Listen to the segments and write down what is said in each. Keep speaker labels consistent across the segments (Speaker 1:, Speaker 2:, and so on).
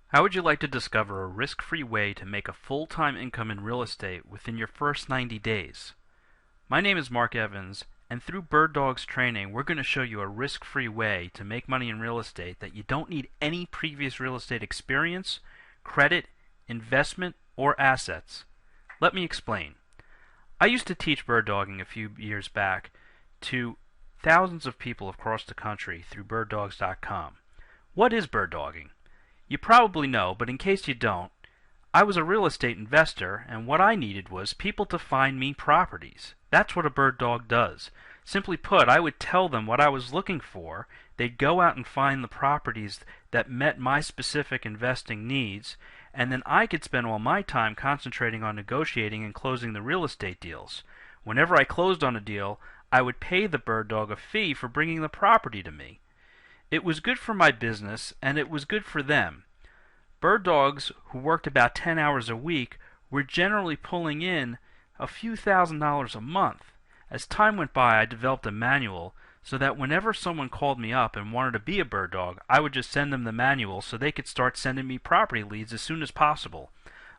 Speaker 1: How would you like to discover a risk-free way to make a full-time income in real estate within your first 90 days? My name is Mark Evans, and through Bird Dog's training, we're going to show you a risk-free way to make money in real estate that you don't need any previous real estate experience, credit, investment, or assets. Let me explain. I used to teach bird dogging a few years back to thousands of people across the country through birddogs.com. What is bird dogging? You probably know, but in case you don't, I was a real estate investor, and what I needed was people to find me properties. That's what a bird dog does. Simply put, I would tell them what I was looking for. They'd go out and find the properties that met my specific investing needs, and then I could spend all my time concentrating on negotiating and closing the real estate deals. Whenever I closed on a deal, I would pay the bird dog a fee for bringing the property to me. It was good for my business, and it was good for them. Bird dogs who worked about 10 hours a week were generally pulling in a few $1,000s a month. As time went by, I developed a manual so that whenever someone called me up and wanted to be a bird dog, I would just send them the manual so they could start sending me property leads as soon as possible.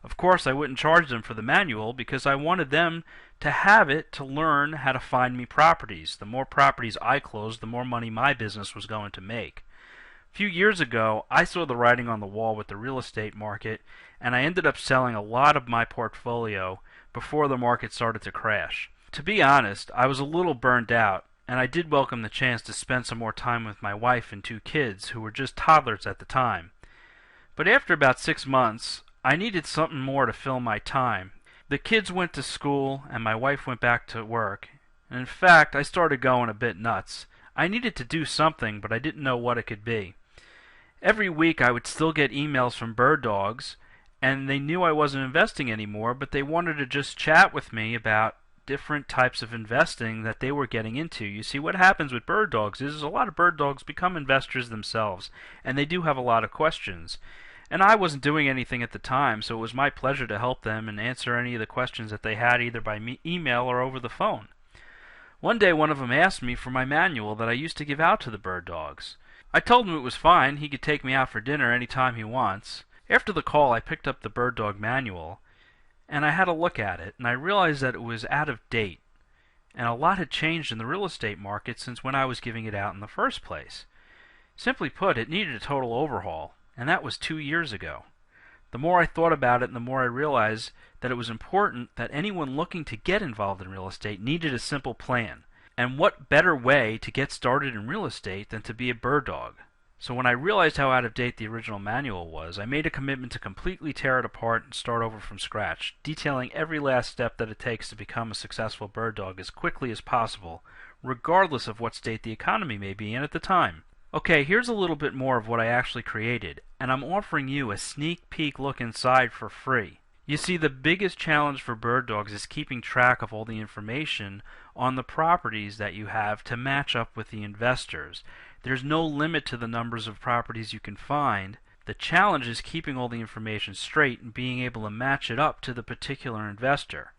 Speaker 1: Of course, I wouldn't charge them for the manual because I wanted them to have it to learn how to find me properties. The more properties I closed, the more money my business was going to make. A few years ago, I saw the writing on the wall with the real estate market, and I ended up selling a lot of my portfolio before the market started to crash. To be honest, I was a little burned out, and I did welcome the chance to spend some more time with my wife and 2 kids who were just toddlers at the time. But after about 6 months, I needed something more to fill my time. The kids went to school and my wife went back to work, and in fact, I started going a bit nuts. I needed to do something, but I didn't know what it could be. Every week I would still get emails from bird dogs, and they knew I wasn't investing anymore, but they wanted to just chat with me about different types of investing that they were getting into. You see, what happens with bird dogs is a lot of bird dogs become investors themselves, and they do have a lot of questions. And I wasn't doing anything at the time, so it was my pleasure to help them and answer any of the questions that they had either by email or over the phone. One day one of them asked me for my manual that I used to give out to the bird dogs. I told him it was fine, he could take me out for dinner any time he wants. After the call I picked up the bird dog manual, and I had a look at it, and I realized that it was out of date, and a lot had changed in the real estate market since when I was giving it out in the first place. Simply put, it needed a total overhaul, and that was 2 years ago. The more I thought about it, the more I realized that it was important that anyone looking to get involved in real estate needed a simple plan. And what better way to get started in real estate than to be a bird dog? So when I realized how out of date the original manual was, I made a commitment to completely tear it apart and start over from scratch, detailing every last step that it takes to become a successful bird dog as quickly as possible, regardless of what state the economy may be in at the time. Okay, here's a little bit more of what I actually created, and I'm offering you a sneak peek look inside for free. You see, the biggest challenge for bird dogs is keeping track of all the information on the properties that you have to match up with the investors. There's no limit to the numbers of properties you can find. The challenge is keeping all the information straight and being able to match it up to the particular investor.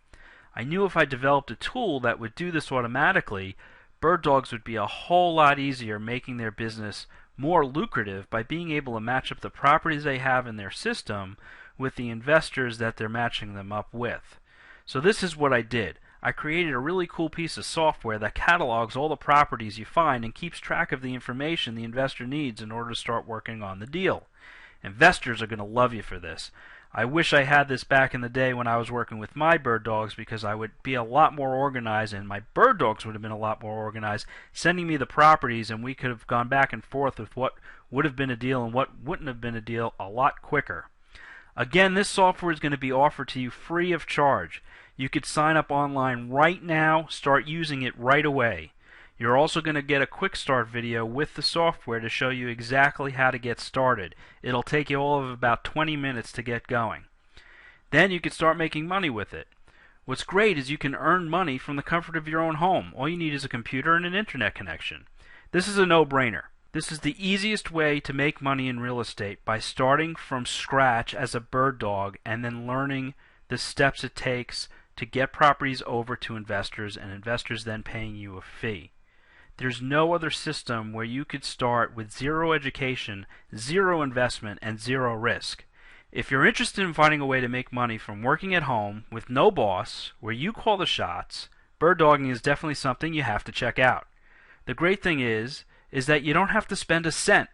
Speaker 1: I knew if I developed a tool that would do this automatically, bird dogs would be a whole lot easier making their business more lucrative by being able to match up the properties they have in their system with the investors that they're matching them up with. So this is what I did. I created a really cool piece of software that catalogs all the properties you find and keeps track of the information the investor needs in order to start working on the deal. Investors are going to love you for this. I wish I had this back in the day when I was working with my bird dogs, because I would be a lot more organized and my bird dogs would have been a lot more organized, sending me the properties, and we could have gone back and forth with what would have been a deal and what wouldn't have been a deal a lot quicker. Again, this software is going to be offered to you free of charge. You could sign up online right now, start using it right away. You're also going to get a quick start video with the software to show you exactly how to get started. It'll take you all of about 20 minutes to get going. Then you can start making money with it. What's great is you can earn money from the comfort of your own home. All you need is a computer and an internet connection. This is a no-brainer. This is the easiest way to make money in real estate, by starting from scratch as a bird dog and then learning the steps it takes to get properties over to investors, and investors then paying you a fee. There's no other system where you could start with zero education, zero investment, and zero risk. If you're interested in finding a way to make money from working at home with no boss, where you call the shots, bird dogging is definitely something you have to check out. The great thing is that you don't have to spend a cent.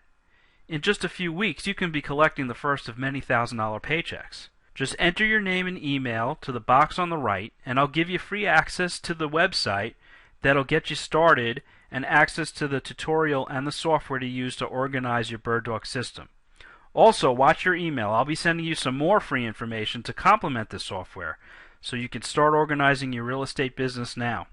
Speaker 1: In just a few weeks, you can be collecting the first of many $1,000 paychecks. Just enter your name and email to the box on the right, and I'll give you free access to the website that'll get you started and access to the tutorial and the software to use to organize your bird dog system. Also, watch your email. I'll be sending you some more free information to complement this software so you can start organizing your real estate business now.